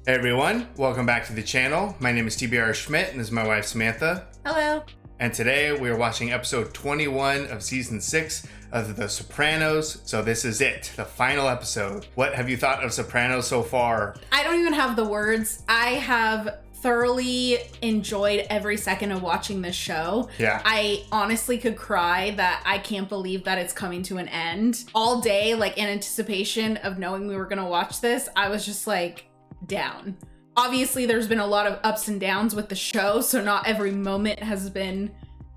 Hey everyone, welcome back to the channel. My name is TBR Schmitt and this is my wife Samantha. Hello. And today we are watching episode 21 of season 6 of The Sopranos. So this is it, the final episode. What have you thought of Sopranos so far? I don't even have the words. I have thoroughly enjoyed every second of watching this show. Yeah. I honestly could cry that I can't believe that it's coming to an end. All day, like in anticipation of knowing we were gonna watch this, I was just like down. Obviously, there's been a lot of ups and downs with the show, so not every moment has been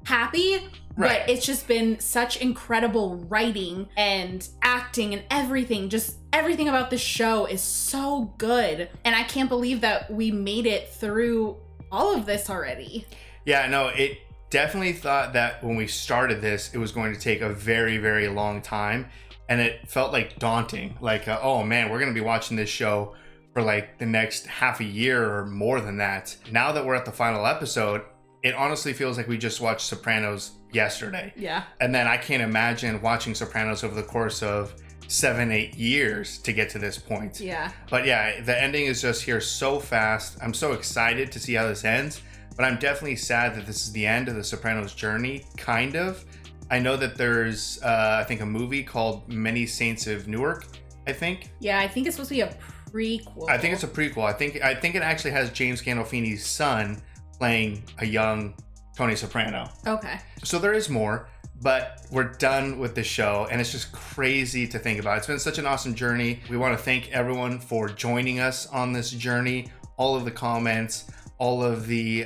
happy, Right. but it's just been such incredible writing and acting and everything. Just everything about the show is so good. And I can't believe that we made it through all of this already. Yeah, no, it definitely thought that when we started this, it was going to take a very, very long time. And it felt like daunting. Like, oh man, we're going to be watching this show for like the next half a year or more than that. Now that we're at the final episode, it honestly feels like we just watched Sopranos yesterday. Yeah. And then I can't imagine watching Sopranos over the course of 7-8 years to get to this point. Yeah. But yeah, the ending is just here so fast. I'm so excited to see how this ends, but I'm definitely sad that this is the end of the Sopranos journey, kind of. I know that there's, I think, a movie called Many Saints of Newark, I think. Yeah, I think it's supposed to be a prequel. I think it's a prequel. I think it actually has James Gandolfini's son playing a young Tony Soprano. Okay. So there is more, but we're done with the show, and it's just crazy to think about. It's been such an awesome journey. We want to thank everyone for joining us on this journey. All of the comments, all of the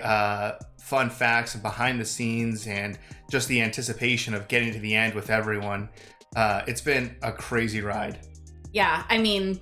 fun facts behind the scenes, and just the anticipation of getting to the end with everyone. It's been a crazy ride. Yeah, I mean,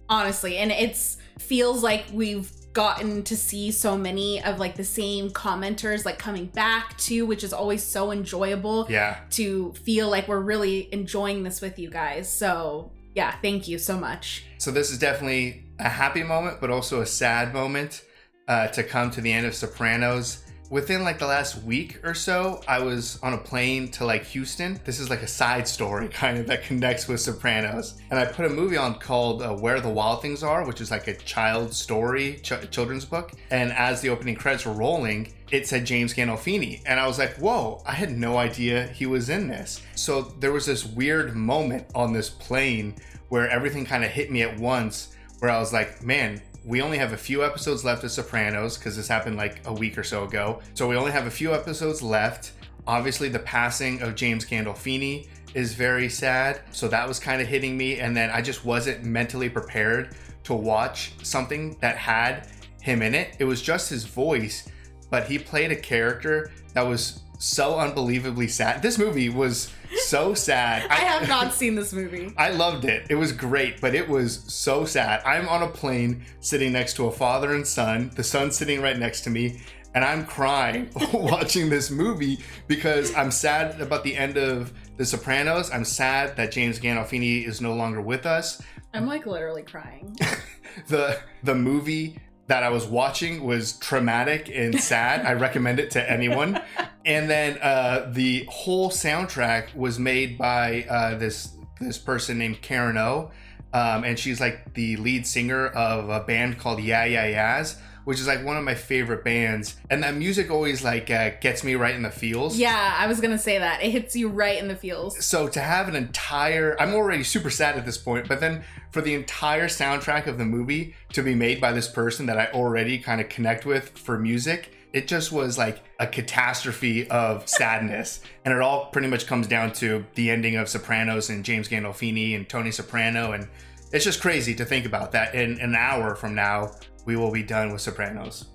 honestly, and it's feels like we've gotten to see so many of like the same commenters like coming back to, which is always so enjoyable. Yeah. To feel like we're really enjoying this with you guys. So yeah, thank you so much. So this is definitely a happy moment, but also a sad moment to come to the end of Sopranos. Within like the last week or so, I was on a plane to like Houston. This is like a side story kind of that connects with Sopranos. And I put a movie on called Where the Wild Things Are, which is like a child story, children's book. And as the opening credits were rolling, it said James Gandolfini. And I was like, whoa, I had no idea he was in this. So there was this weird moment on this plane where everything kind of hit me at once, where I was like, man, we only have a few episodes left of Sopranos because this happened like a week or so ago. So we only have a few episodes left. Obviously, the passing of James Gandolfini is very sad. So that was kind of hitting me. And then I just wasn't mentally prepared to watch something that had him in it. It was just his voice, but he played a character that was so unbelievably sad. This movie was so sad. I have not seen this movie. I loved it. It was great, but it was so sad. I'm on a plane sitting next to a father and son, the son sitting right next to me, and I'm crying watching this movie because I'm sad about the end of The Sopranos. I'm sad that James Gandolfini is no longer with us. I'm like literally crying. The movie that I was watching was traumatic and sad. I recommend it to anyone. And then the whole soundtrack was made by this person named Karen O. And she's like the lead singer of a band called Yeah Yeah Yeahs, which is like one of my favorite bands. And that music always like gets me right in the feels. Yeah, I was gonna say that. It hits you right in the feels. So to have an entire, I'm already super sad at this point, but then for the entire soundtrack of the movie to be made by this person that I already kind of connect with for music, it just was like a catastrophe of sadness. And it all pretty much comes down to the ending of Sopranos and James Gandolfini and Tony Soprano. And it's just crazy to think about that in an hour from now, we will be done with Sopranos.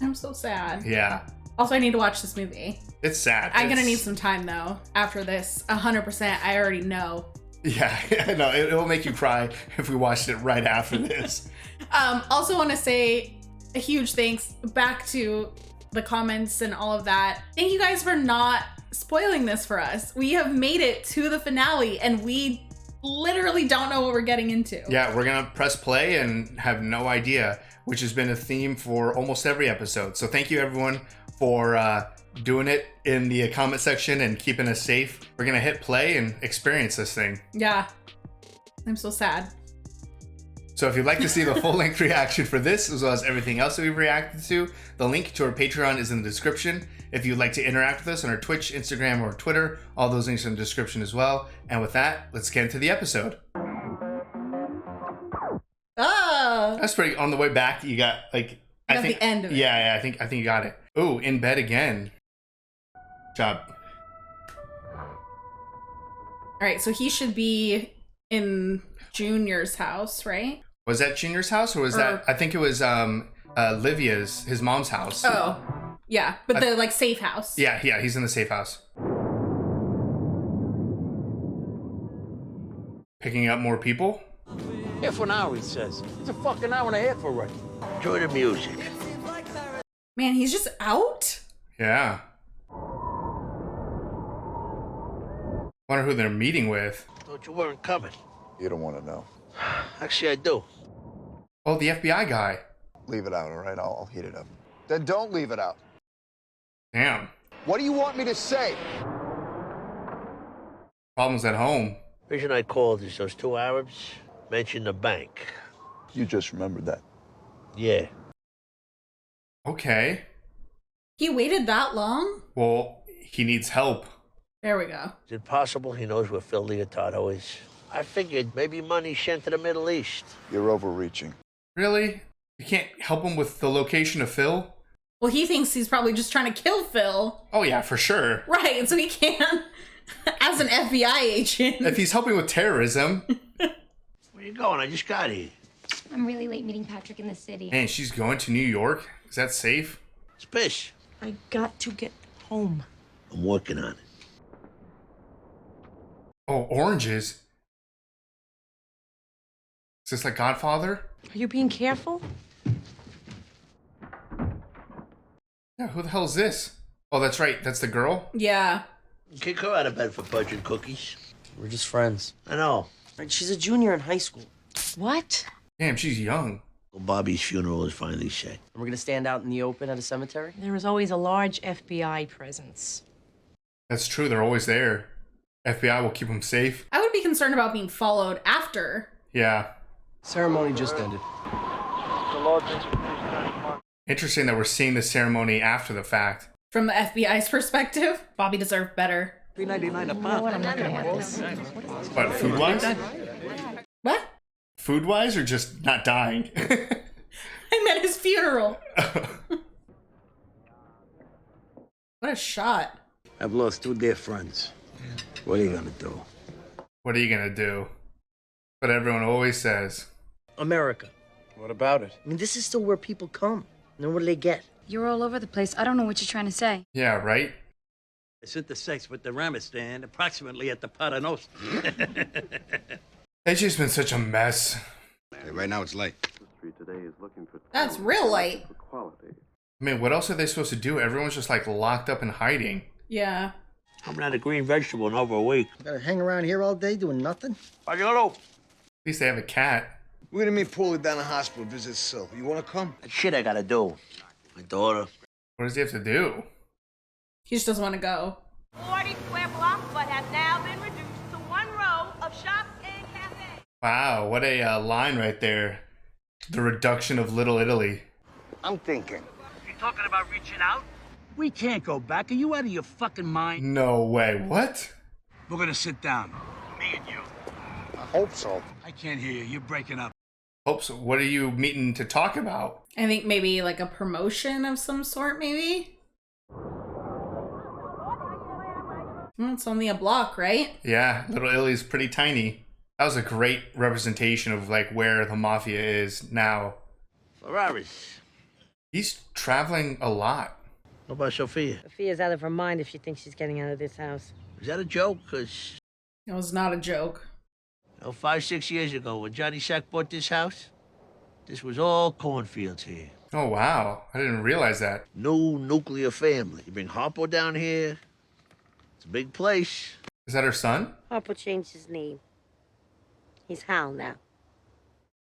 I'm so sad. Yeah. Also, I need to watch this movie. It's sad. I'm gonna need some time though after this. 100%. I already know. Yeah, no, it will make you cry if we watched it right after this. Also want to say a huge thanks back to the comments and all of that. Thank you guys for not spoiling this for us. We have made it to the finale and we literally don't know what we're getting into. Yeah, we're gonna press play and have no idea, which has been a theme for almost every episode. So thank you everyone for doing it in the comment section and keeping us safe. We're gonna hit play and experience this thing. Yeah, I'm so sad. So if you'd like to see the full-length reaction for this, as well as everything else that we've reacted to, the link to our Patreon is in the description. If you'd like to interact with us on our Twitch, Instagram, or Twitter, all those links are in the description as well. And with that, let's get into the episode. Oh! That's pretty, on the way back, you got, like... I think the end of it. Yeah, I think you got it. Ooh, in bed again. Job. Alright, so he should be in Junior's house, right? Was that Junior's house, or was that... I think it was Livia's, his mom's house. Oh, yeah. But the, like, safe house. Yeah, he's in the safe house. Picking up more people? Half an hour, he says. It's a fucking hour and a half already. Enjoy the music. Man, he's just out? Yeah. Wonder who they're meeting with. Thought you weren't coming. You don't want to know. Actually, I do. Oh, the FBI guy. Leave it out, all right? I'll heat it up. Then don't leave it out. Damn. What do you want me to say? Problems at home. Reason I called is those two Arabs mentioned the bank. You just remembered that. Yeah. Okay. He waited that long? Well, he needs help. There we go. Is it possible he knows where Phil Leotardo is? I figured maybe money sent to the Middle East. You're overreaching. Really? You can't help him with the location of Phil? Well, he thinks he's probably just trying to kill Phil. Oh, yeah, for sure. Right, so he can't, as an FBI agent. If he's helping with terrorism. Where you going? I just got here. I'm really late meeting Patrick in the city. Man, she's going to New York? Is that safe? Spish. I got to get home. I'm working on it. Oh, oranges. Is this like Godfather? Are you being careful? Yeah, who the hell is this? Oh, that's right. That's the girl? Yeah. Kick her out of bed for fudge and cookies. We're just friends. I know. Right, she's a junior in high school. What? Damn, she's young. Well, Bobby's funeral is finally set. And we're gonna stand out in the open at a cemetery? There is always a large FBI presence. That's true. They're always there. FBI will keep them safe. I would be concerned about being followed after. Yeah. Ceremony just ended. Interesting that we're seeing the ceremony after the fact. From the FBI's perspective, Bobby deserved better. $3.99 a pop. I'm not gonna have this. What, food-wise? What? Food-wise or just not dying? I meant his funeral. What a shot. I've lost two dear friends. What are you gonna do? What are you gonna do? But everyone always says. America. What about it? I mean, this is still where people come. And then what do they get? You're all over the place. I don't know what you're trying to say. Yeah, right? It's intersex with the Ramadan, approximately at the Paternoster. It's just been such a mess. Hey, right now it's late. That's real light. I mean, what else are they supposed to do? Everyone's just like locked up and hiding. Yeah. I'm not a green vegetable in over a week. Gotta hang around here all day doing nothing? I gotta. At least they have a cat. We're gonna meet Paulie down the hospital, visit Sil. You wanna come? That shit I gotta do. My daughter. What does he have to do? He just doesn't want to go. 40 square blocks, but has now been reduced to one row of shops and cafes. Wow, what a line right there. The reduction of Little Italy. I'm thinking. You talking about reaching out? We can't go back. Are you out of your fucking mind? No way. What? We're gonna sit down. Me and you. I hope so. I can't hear you. You're breaking up. Hope so. What are you meeting to talk about? I think maybe like a promotion of some sort, maybe? It's only a block, right? Yeah, Little Italy's pretty tiny. That was a great representation of like where the mafia is now. Ferraris. He's traveling a lot. What about Sophia? Sophia's out of her mind if she thinks she's getting out of this house. Is that a joke? Cause It was not a joke. 5-6 years ago when Johnny Sack bought this house, this was all cornfields here. Oh, wow. I didn't realize that. No nuclear family. You bring Harpo down here. It's a big place. Is that her son? Papa changed his name. He's Hal now.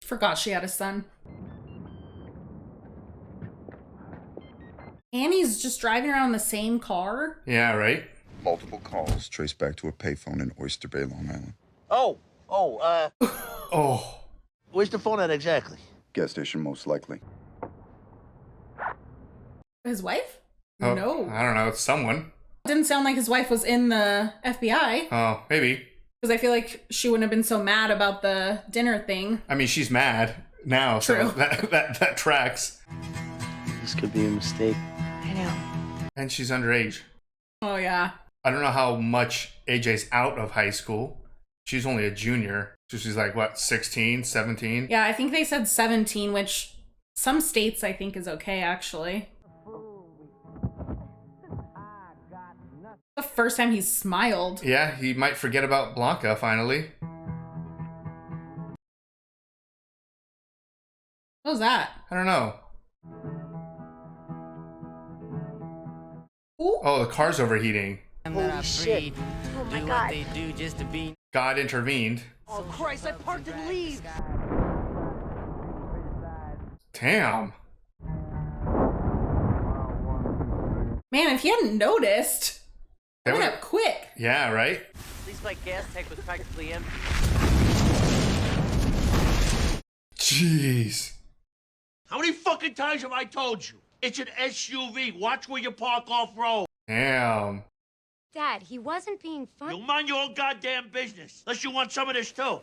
Forgot she had a son. Annie's just driving around in the same car? Yeah, right? Multiple calls traced back to a payphone in Oyster Bay, Long Island. Oh, Oh. Where's the phone at exactly? Gas station, most likely. His wife? Oh, No. I don't know. It's someone. Didn't sound like his wife was in the FBI. Oh, maybe. Because I feel like she wouldn't have been so mad about the dinner thing. I mean, she's mad now, True. so that tracks. This could be a mistake. I know. And she's underage. Oh, yeah. I don't know how much AJ's out of high school. She's only a junior. So she's like, what, 16, 17? Yeah, I think they said 17, which some states I think is okay, actually. The first time he smiled. Yeah, he might forget about Blanca finally. What was that? I don't know. Ooh. Oh, the car's overheating. Holy shit. Oh my God. God intervened. Oh Christ! I parked in leave. Man, Damn. if he hadn't noticed, That it went would- up quick. Yeah, right? At least my gas tank was practically empty. Jeez. How many fucking times have I told you? It's an SUV. Watch where you park off-road. Damn. Dad, he wasn't being funny. You'll mind your own goddamn business. Unless you want some of this, too.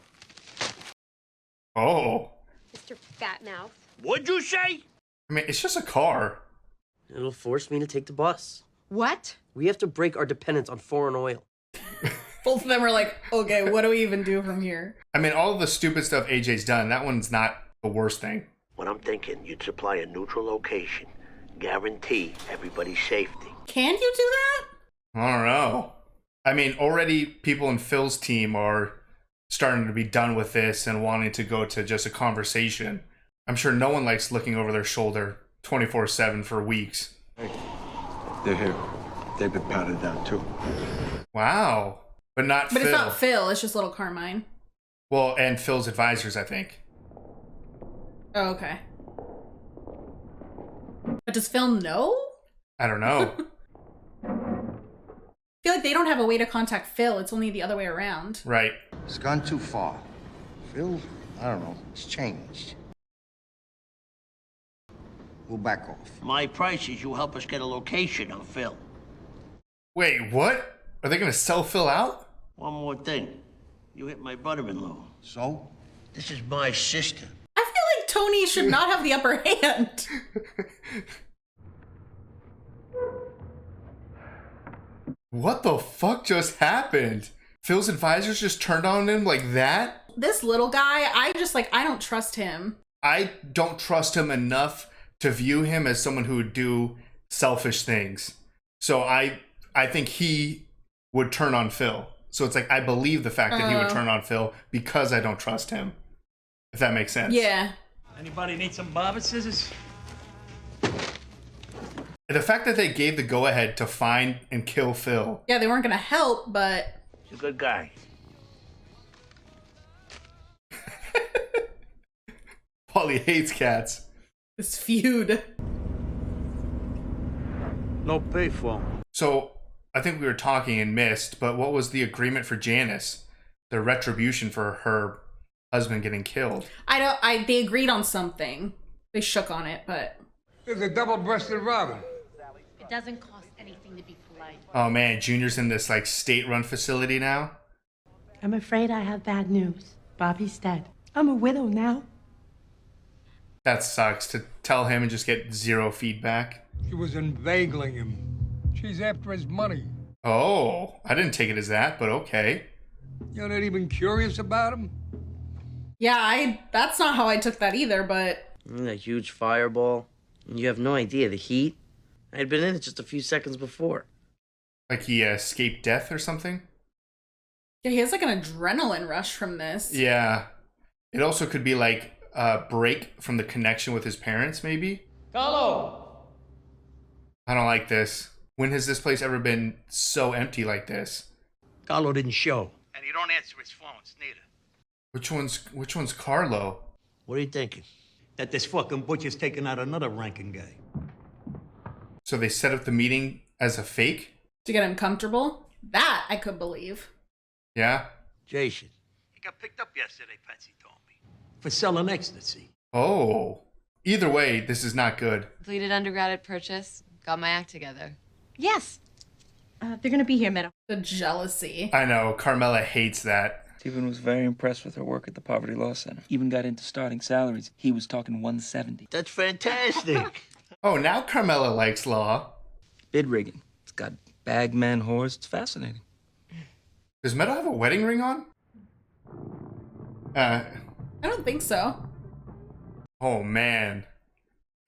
Oh. Mr. Fatmouth. What'd you say? I mean, it's just a car. It'll force me to take the bus. What? We have to break our dependence on foreign oil. Both of them are like, okay, what do we even do from here? I mean, all of the stupid stuff AJ's done, that one's not the worst thing. What I'm thinking, you'd supply a neutral location. Guarantee everybody's safety. Can you do that? I don't know. I mean, already people in Phil's team are starting to be done with this and wanting to go to just a conversation. I'm sure no one likes looking over their shoulder 24/7 for weeks. Hey, they're here. They've been patted down too. Wow. But not But Phil. it's not Phil, it's just little Carmine. Well, and Phil's advisors, I think. Oh, okay. But does Phil know? I don't know. I feel like they don't have a way to contact Phil. It's only the other way around. Right. It's gone too far. Phil, I don't know. It's changed. We'll back off. My price is you help us get a location on Phil. Wait, what? Are they going to sell Phil out? One more thing. You hit my brother-in-law. So? This is my sister. I feel like Tony should not have the upper hand. What the fuck just happened? Phil's advisors just turned on him like that? This little guy, I don't trust him. I don't trust him enough to view him as someone who would do selfish things. So I think he would turn on Phil. So it's like I believe the fact that he would turn on Phil because I don't trust him. If that makes sense. Yeah. Anybody need some barber scissors? The fact that they gave the go-ahead to find and kill Phil. Yeah, they weren't gonna help, but He's a good guy. Paulie hates cats. this feud. No payphone. So I think we were talking and missed, but what was the agreement for Janice? The retribution for her husband getting killed. They agreed on something. They shook on it, but There's a double-breasted robin. It doesn't cost anything to be polite. Oh man, Junior's in this like state-run facility now. I'm afraid I have bad news. Bobby's dead. I'm a widow now. That sucks to tell him and just get zero feedback. She was inveigling him. She's after his money. Oh, I didn't take it as that, but okay. You're not even curious about him? yeah, that's not how I took that either, but A huge fireball. You have no idea the heat. I had been in it just a few seconds before. Like he escaped death or something? yeah, he has like an adrenaline rush from this. Yeah. It also could be like a break from the connection with his parents, maybe? Carlo! I don't like this. When has this place ever been so empty like this? Carlo didn't show. And you don't answer his phones, neither. Which one's Carlo? What are you thinking? That this fucking butcher's taking out another ranking guy. So they set up the meeting as a fake? To get him comfortable? That I could believe. Yeah? Jason. He got picked up yesterday, Patsy told me. for selling ecstasy. Oh. Either way, this is not good. Completed undergrad at Purchase. Got my act together. Yes. They're gonna be here, Meadow. The jealousy. I know, Carmela hates that. Stephen was very impressed with her work at the Poverty Law Center. Even got into starting salaries. He was talking 170. That's fantastic. Oh, now Carmela likes law. Bid rigging. It's got bagman whores. It's fascinating. Does Meadow have a wedding ring on? I don't think so. Oh man.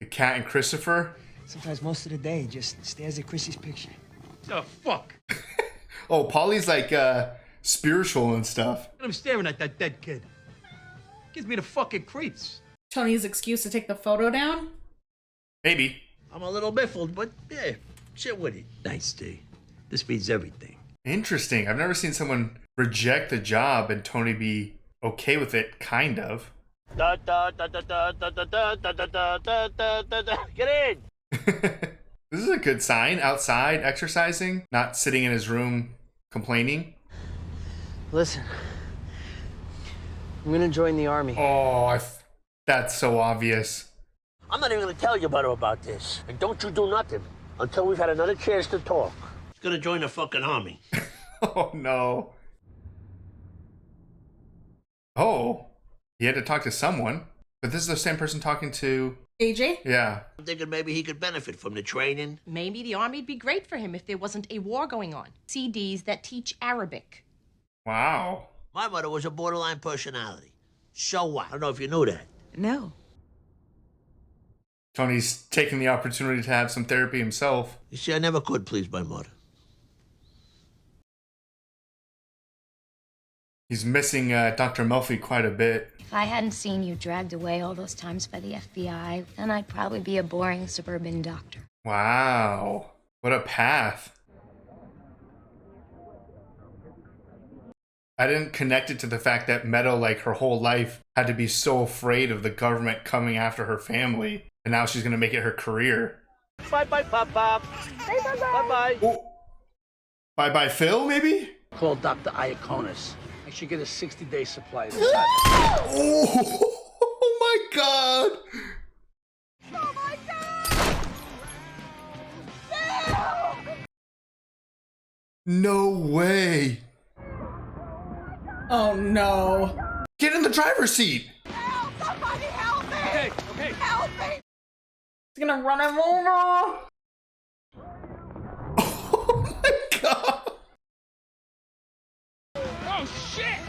The cat and Christopher? Sometimes most of the day he just stares at Chrissy's picture. The fuck? Oh, Polly's like spiritual and stuff. I'm staring at that dead kid. Gives me the fucking creeps. Tony's excuse to take the photo down? Maybe. I'm a little baffled, but yeah, shit with it. Nice, D. This means everything. Interesting. I've never seen someone reject the job and Tony be okay with it, kind of. Da, da, da, da, da, da, da, da, da, da, da, da, da, da. Get in! This is a good sign. Outside, exercising, not sitting in his room complaining. Listen, I'm gonna join the army. Oh, that's so obvious. I'm not even gonna tell your mother about this. And don't you do nothing until we've had another chance to talk. He's gonna join the fucking army. Oh, no. Oh, he had to talk to someone. But this is the same person talking to... AJ? Yeah. I'm thinking maybe he could benefit from the training. Maybe the army'd be great for him if there wasn't a war going on. CDs that teach Arabic. Wow. My mother was a borderline personality. So what? I don't know if you knew that. No. Tony's taking the opportunity to have some therapy himself. You see, I never could please my mother. He's missing Dr. Melfi quite a bit. If I hadn't seen you dragged away all those times by the FBI, then I'd probably be a boring suburban doctor. Wow. What a path. I didn't connect it to the fact that Meadow, like her whole life, had to be so afraid of the government coming after her family. And now she's going to make it her career. Bye-bye, Pop-Pop. Bye-bye. Bye-bye. Oh. Bye-bye, Phil, maybe? Call Dr. Iaconis. I should get a 60-day supply of this. Oh my god! Oh my God! No way! Oh no. Get in the driver's seat! Help! Somebody help me! Okay. Help me! He's gonna run him over. Oh my god! Oh, shit!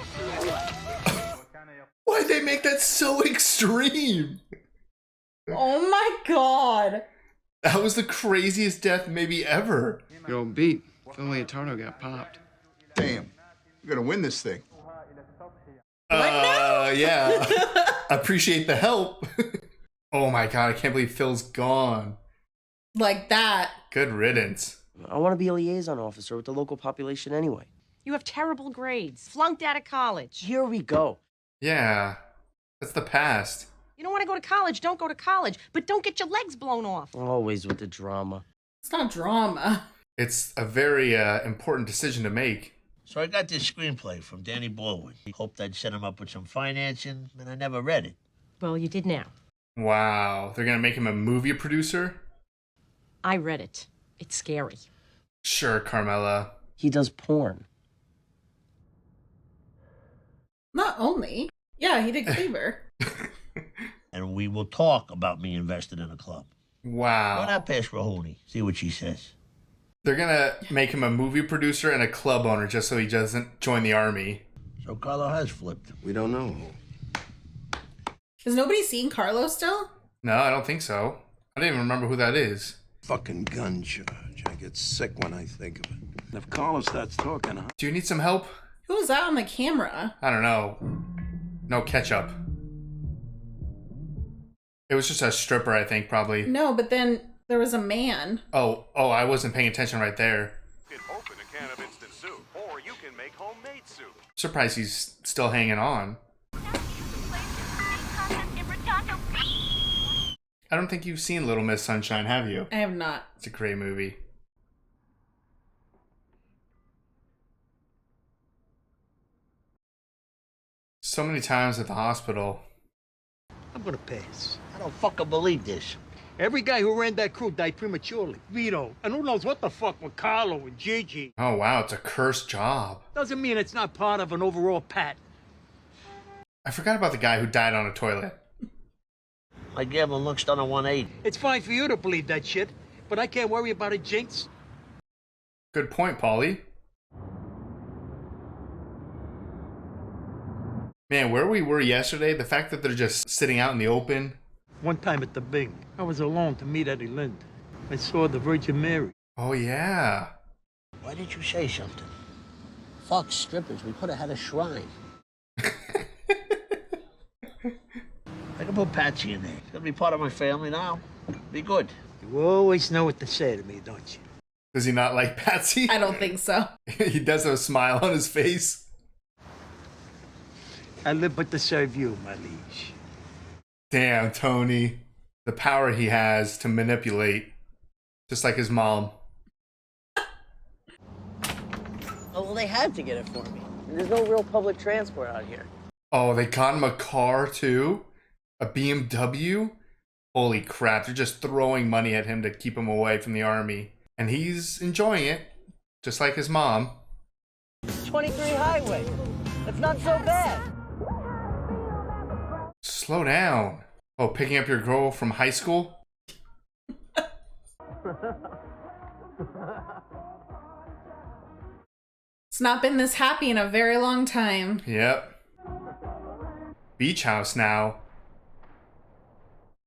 Why'd they make that so extreme? Oh my god. That was the craziest death maybe ever. Yo, beat. Phil Leotardo got popped. Damn. You're gonna win this thing. Yeah. Appreciate the help. Oh my god, I can't believe Phil's gone. Like that. Good riddance. I want to be a liaison officer with the local population anyway. You have terrible grades. Flunked out of college. Here we go. Yeah. That's the past. You don't want to go to college, don't go to college. But don't get your legs blown off. Always with the drama. It's not drama. It's a very important decision to make. So I got this screenplay from Danny Baldwin. He hoped I'd set him up with some financing, and I never read it. Well, you did now. Wow. They're going to make him a movie producer? I read it. It's scary. Sure, Carmela. He does porn. Not only. Yeah, he did Cleaver. And we will talk about me investing in a club. Wow. Run that past Rahuni. See what she says. They're going to make him a movie producer and a club owner just so he doesn't join the army. So Carlo has flipped. We don't know. Has nobody seen Carlo still? No, I don't think so. I don't even remember who that is. Fucking gun charge. I get sick when I think of it. If Carlos starts talking, huh? Do you need some help? Who was that on the camera? I don't know. No ketchup. It was just a stripper, I think, probably. No, but then there was a man. Oh, I wasn't paying attention right there. You can open a can of instant soup, or you can make homemade soup. Surprised he's still hanging on. I don't think you've seen Little Miss Sunshine, have you? I have not. It's a great movie. So many times at the hospital, I'm gonna pass. I don't fucking believe this. Every guy who ran that crew died prematurely. Vito, and who knows what the fuck with Carlo and Gigi. Oh wow, it's a cursed job. Doesn't mean it's not part of an overall pattern. I forgot about the guy who died on a toilet. My gambling looks done a 180. It's fine for you to believe that shit, but I can't worry about a jinx. Good point, Paulie. Man, where we were yesterday, the fact that they're just sitting out in the open. One time at the Bing, I was alone to meet Eddie Lind. I saw the Virgin Mary. Oh, yeah. Why didn't you say something? Fuck strippers. We could have had a shrine. I can put Patsy in there. She's gonna be part of my family now. Be good. You always know what to say to me, don't you? Does he not like Patsy? I don't think so. He does have a smile on his face. I live but to serve you, my liege. Damn, Tony. The power he has to manipulate. Just like his mom. Oh, well, they had to get it for me. There's no real public transport out here. Oh, they got him a car, too? A BMW? Holy crap, they're just throwing money at him to keep him away from the army. And he's enjoying it, just like his mom. 23 highway. That's not so bad. Slow down. Oh, picking up your girl from high school? It's not been this happy in a very long time. Yep. Beach house now.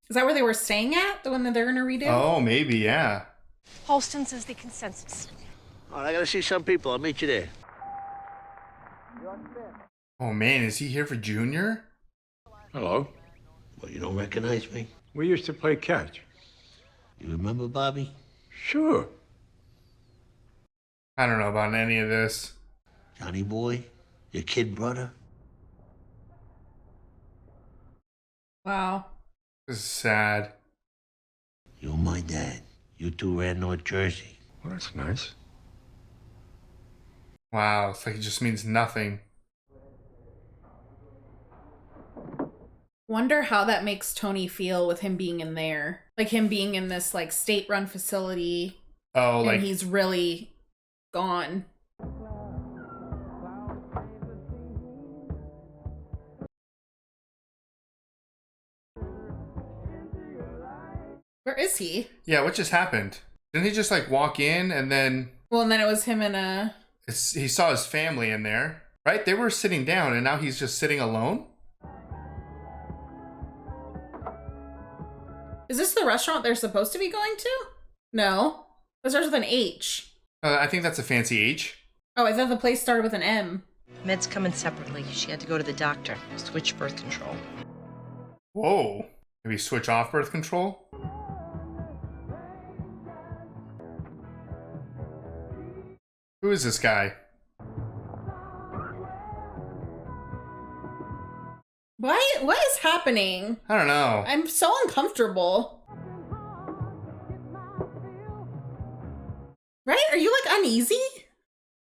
Is that where they were staying at? The one that they're gonna redo? Oh, maybe, yeah. Holston says the consensus. All right, I gotta see some people. I'll meet you there. Oh man, is he here for Junior? Hello. Well, you don't recognize me? We used to play catch. You remember Bobby? Sure. I don't know about any of this. Johnny boy? Your kid brother? Wow. This is sad. You're my dad. You two ran North Jersey. Well, that's nice. Wow, it's like it just means nothing. Wonder how that makes Tony feel with him being in there. Like him being in this like state-run facility. Oh, like and he's really gone. Where is he? Yeah, what just happened? Didn't he just like walk in and then... Well, and then it was him and a... He saw his family in there, right? They were sitting down and now he's just sitting alone? Is this the restaurant they're supposed to be going to? No. It starts with an H. I think that's a fancy H. Oh, I thought the place started with an M. Meds come in separately. She had to go to the doctor. Switch birth control. Whoa. Maybe switch off birth control? Who is this guy? What is happening? I don't know. I'm so uncomfortable. Right? Are you like uneasy?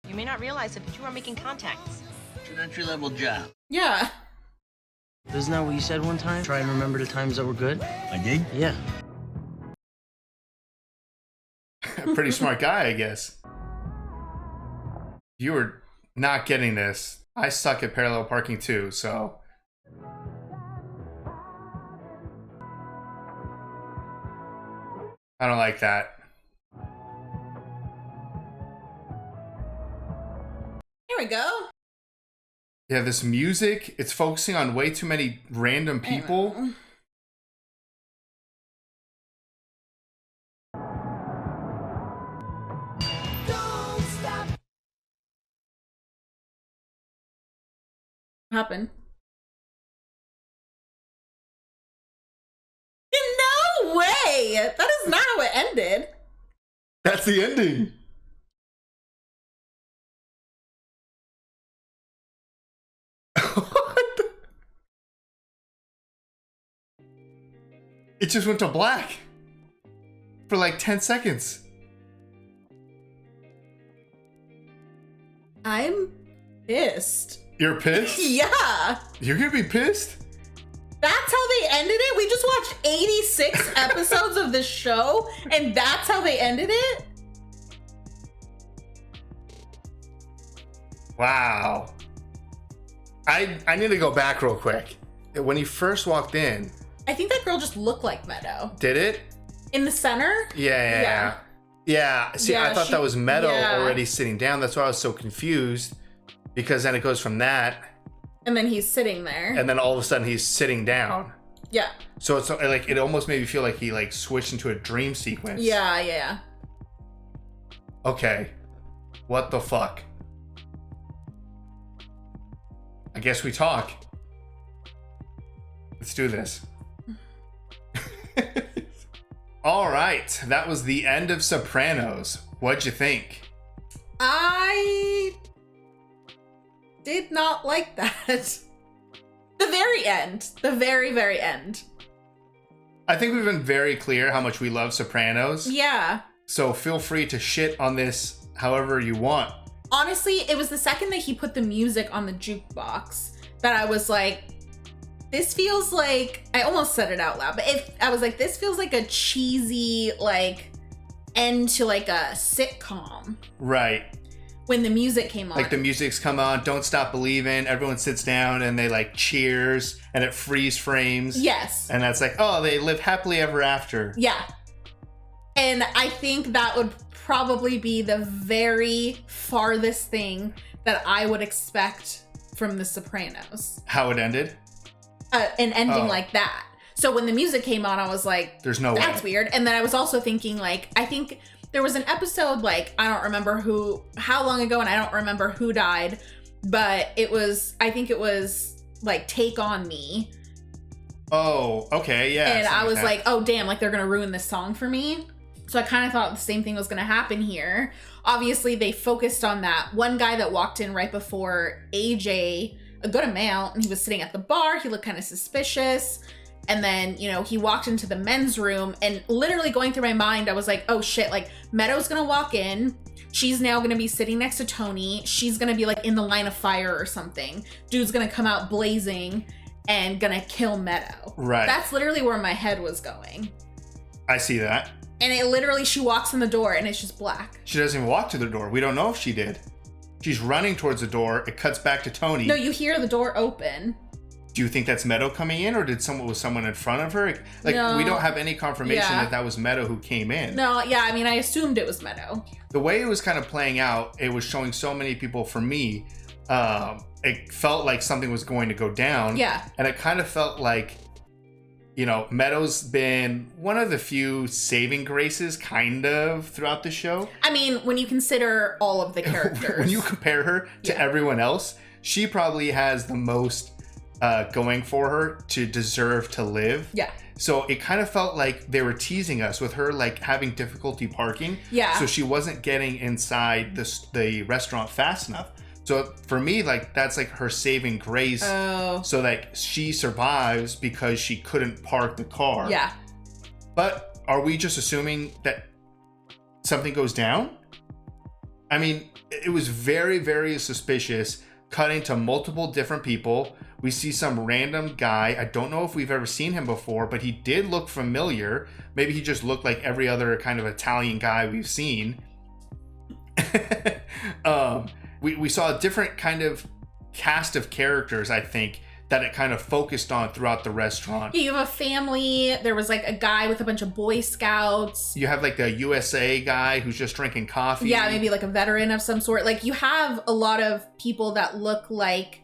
You may not realize it, but you are making contacts. It's an entry-level job. Yeah. Isn't that what you said one time? Try and remember the times that were good? I did? Yeah. Pretty smart guy, I guess. You were not getting this. I suck at parallel parking too, so... I don't like that. Here we go. Yeah, this music, it's focusing on way too many random people. What happened? No way! That is not how it ended. That's the ending. It just went to black for like 10 seconds. I'm pissed. You're pissed? Yeah. You're gonna be pissed? That's how they ended it? We just watched 86 episodes of this show, and that's how they ended it? Wow. I need to go back real quick. When he first walked in, I think that girl just looked like Meadow. did it? In the center? Yeah. See, Yeah, I thought that was Meadow yeah. already sitting down. That's why I was so confused. Because then it goes from that, And then he's sitting there. and then all of a sudden he's sitting down. Yeah. So it's like it almost made me feel like he like switched into a dream sequence. Yeah. Okay. What the fuck? I guess we talk. Let's do this. All right, that was the end of Sopranos. What'd you think? I did not like that. The very end. The very, very end. I think we've been very clear how much we love Sopranos. Yeah. So feel free to shit on this however you want. Honestly, it was the second that he put the music on the jukebox that I was like, this feels like, I almost said it out loud, but I was like, this feels like a cheesy, like, end to like a sitcom. Right. When the music came on. Like the music's come on, Don't Stop Believin', everyone sits down and they like cheers and it freeze frames. Yes. And that's like, oh, they live happily ever after. Yeah. And I think that would probably be the very farthest thing that I would expect from The Sopranos. How it ended? An ending like that. So when the music came on, I was like, there's no way. That's weird. And then I was also thinking, like, I think there was an episode, like, I don't remember how long ago, and I don't remember who died, but I think it was like Take On Me. Oh, okay, yeah. And I was like, oh, damn, like they're going to ruin this song for me. So I kind of thought the same thing was going to happen here. Obviously, they focused on that one guy that walked in right before AJ a good amount, and he was sitting at the bar. He looked kind of suspicious. And then, he walked into the men's room, and literally going through my mind, I was like, oh shit, like Meadow's going to walk in. She's now going to be sitting next to Tony. She's going to be like in the line of fire or something. Dude's going to come out blazing and going to kill Meadow. Right. That's literally where my head was going. I see that. And it literally, she walks in the door and it's just black. She doesn't even walk to the door. We don't know if she did. She's running towards the door. It cuts back to Tony. No, you hear the door open. Do you think that's Meadow coming in, or was someone in front of her? Like, No. We don't have any confirmation that was Meadow who came in. No, yeah, I mean, I assumed it was Meadow. The way it was kind of playing out, it was showing so many people, for me, it felt like something was going to go down. Yeah. And it kind of felt like, Meadow's been one of the few saving graces, kind of, throughout the show. I mean, when you consider all of the characters. When you compare her to everyone else, she probably has the most going for her to deserve to live. Yeah. So it kind of felt like they were teasing us with her like having difficulty parking. Yeah. So she wasn't getting inside the restaurant fast enough. So for me, like that's like her saving grace. Oh. So that she survives because she couldn't park the car. Yeah. But are we just assuming that something goes down? I mean, it was very, very suspicious, cutting to multiple different people. We see some random guy. I don't know if we've ever seen him before, but he did look familiar. Maybe he just looked like every other kind of Italian guy we've seen. We saw a different kind of cast of characters, I think, that it kind of focused on throughout the restaurant. Yeah, you have a family. There was like a guy with a bunch of Boy Scouts. You have like the USA guy who's just drinking coffee. Yeah, maybe like a veteran of some sort. Like you have a lot of people that look like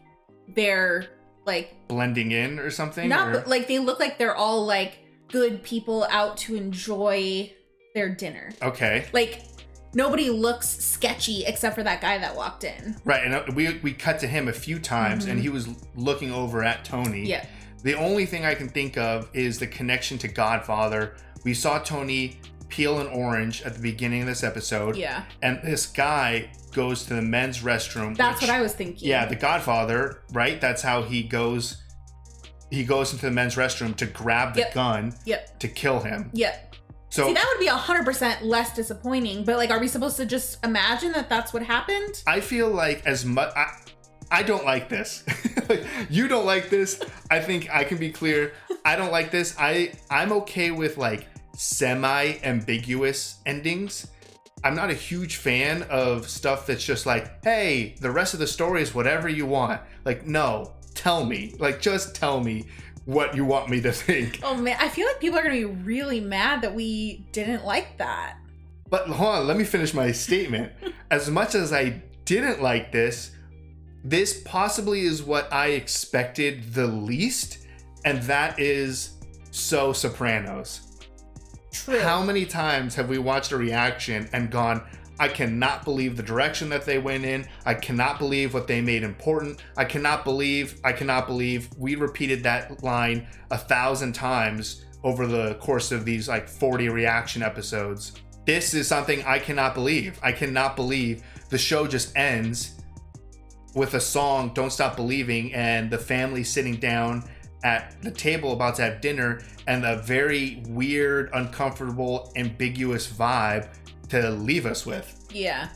they're like blending in or something. But like they look like they're all like good people out to enjoy their dinner. Okay. Like nobody looks sketchy except for that guy that walked in. Right, and we cut to him a few times, and he was looking over at Tony. Yeah. The only thing I can think of is the connection to Godfather. We saw Tony peel an orange at the beginning of this episode. Yeah. And this guy goes to the men's restroom. That's what I was thinking. Yeah, the Godfather, right? That's how he goes. He goes into the men's restroom to grab the gun to kill him. Yep. So, see, that would be 100% less disappointing, but like, are we supposed to just imagine that that's what happened? I feel like as much, I don't like this. You don't like this. I think I can be clear. I don't like this. I'm okay with like semi-ambiguous endings. I'm not a huge fan of stuff that's just like, hey, the rest of the story is whatever you want. Like, no, tell me. Like, just tell me what you want me to think. Oh man, I feel like people are gonna be really mad that we didn't like that. But hold on, let me finish my statement. As much as I didn't like this possibly is what I expected the least, and that is so Sopranos. True. How many times have we watched a reaction and gone, I cannot believe the direction that they went in. I cannot believe what they made important. I cannot believe. We repeated that line 1,000 times over the course of these like 40 reaction episodes. This is something I cannot believe. I cannot believe the show just ends with a song, Don't Stop Believing, and the family sitting down at the table about to have dinner, and a very weird, uncomfortable, ambiguous vibe to leave us with. Yeah.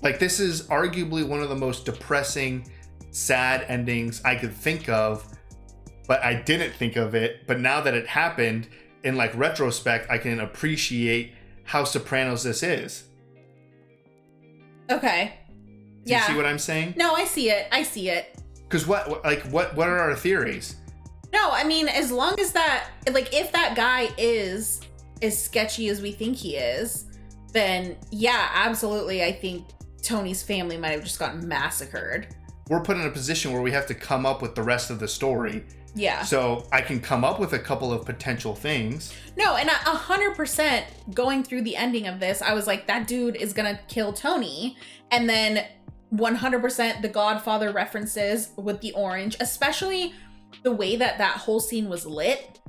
Like, this is arguably one of the most depressing, sad endings I could think of, but I didn't think of it. But now that it happened, in like retrospect, I can appreciate how Sopranos this is. Okay. Do you see what I'm saying? No, I see it. Because what are our theories? No, I mean, as long as that, like, if that guy is as sketchy as we think he is, then yeah, absolutely. I think Tony's family might have just gotten massacred. We're put in a position where we have to come up with the rest of the story. Yeah. So I can come up with a couple of potential things. No, and 100% going through the ending of this, I was like, that dude is gonna kill Tony. And then 100% the Godfather references with the orange, especially the way that whole scene was lit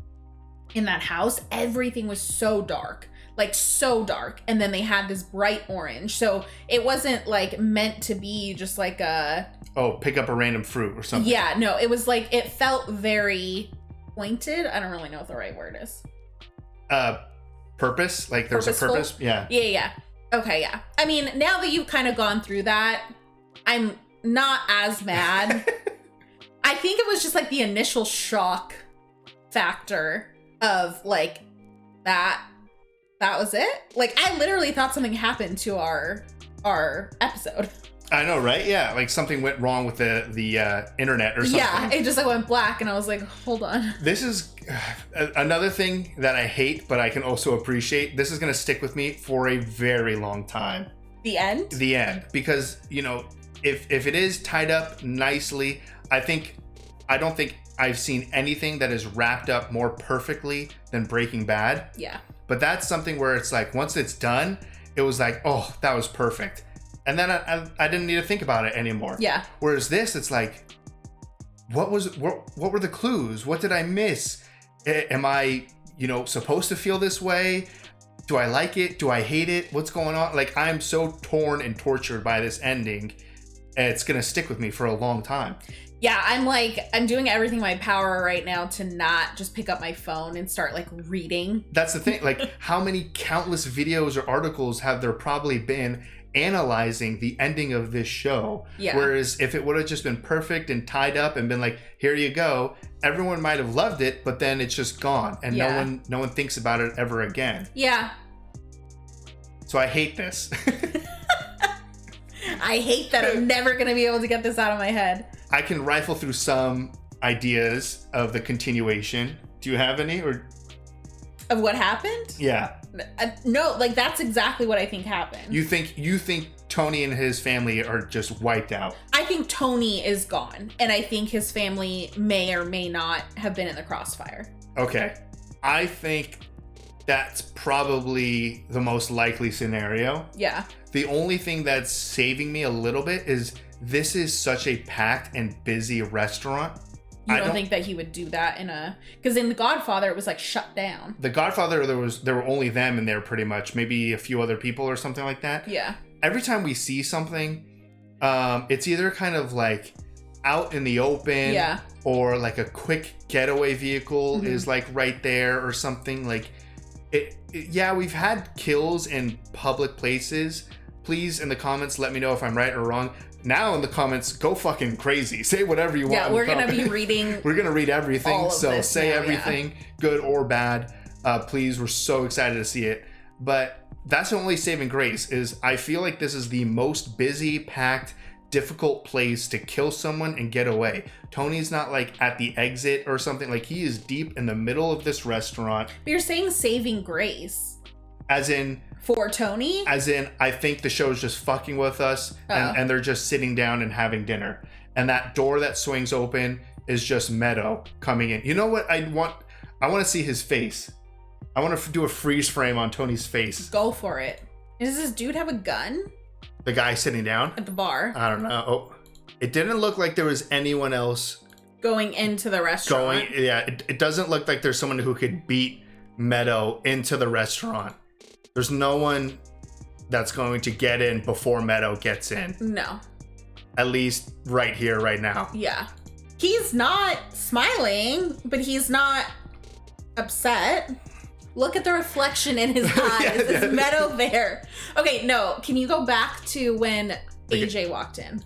in that house. Everything was so dark, like so dark. And then they had this bright orange. So it wasn't like meant to be just like a... Oh, pick up a random fruit or something. Yeah, no, it was like, it felt very pointed. I don't really know what the right word is. Purpose? Like there's Purposeful? a purpose? Yeah. Yeah. Okay, yeah. I mean, now that you've kind of gone through that, I'm not as mad. I think it was just like the initial shock factor of like that was it. Like I literally thought something happened to our episode. I know, right? Yeah, like something went wrong with the internet or something. Yeah, it just like went black and I was like, hold on. This is another thing that I hate, but I can also appreciate. This is going to stick with me for a very long time. The end? The end. Because, you know, if it is tied up nicely, I don't think I've seen anything that is wrapped up more perfectly than Breaking Bad. Yeah. But that's something where it's like, once it's done, it was like, oh, that was perfect. And then I didn't need to think about it anymore. Yeah. Whereas this, it's like, what were the clues? What did I miss? Am I, supposed to feel this way? Do I like it? Do I hate it? What's going on? Like, I'm so torn and tortured by this ending. It's going to stick with me for a long time. Yeah, I'm doing everything in my power right now to not just pick up my phone and start like reading. That's the thing. Like, how many countless videos or articles have there probably been analyzing the ending of this show? Yeah. Whereas if it would have just been perfect and tied up and been like, here you go, everyone might have loved it, but then it's just gone and no one thinks about it ever again. Yeah. So I hate this. I hate that I'm never going to be able to get this out of my head. I can rifle through some ideas of the continuation. Do you have any? Or of what happened? Yeah. No, like that's exactly what I think happened. You think Tony and his family are just wiped out? I think Tony is gone, and I think his family may or may not have been in the crossfire. Okay. I think that's probably the most likely scenario. Yeah. The only thing that's saving me a little bit is this is such a packed and busy restaurant. You don't think that he would do that because in The Godfather it was like shut down. The Godfather, there were only them in there pretty much, maybe a few other people or something like that. Yeah. Every time we see something, it's either kind of like out in the open, or like a quick getaway vehicle is like right there or something. Like we've had kills in public places. Please, in the comments, let me know if I'm right or wrong. Now in the comments, go fucking crazy. Say whatever you want. Yeah, we're going to be reading. We're going to read everything. All of So this say now, everything, good or bad. Please, we're so excited to see it. But that's the only saving grace is I feel like this is the most busy, packed, difficult place to kill someone and get away. Tony's not like at the exit or something. Like he is deep in the middle of this restaurant. But you're saying saving grace. As in... For Tony? As in, I think the show's just fucking with us and they're just sitting down and having dinner. And that door that swings open is just Meadow coming in. You know what I want to see his face. I want to do a freeze frame on Tony's face. Go for it. Does this dude have a gun? The guy sitting down? At the bar? I don't know. Oh, it didn't look like there was anyone else going into the restaurant. It doesn't look like there's someone who could beat Meadow into the restaurant. There's no one that's going to get in before Meadow gets in. No. At least right here, right now. Yeah. He's not smiling, but he's not upset. Look at the reflection in his eyes. Is Meadow there? Okay, no. Can you go back to when AJ walked in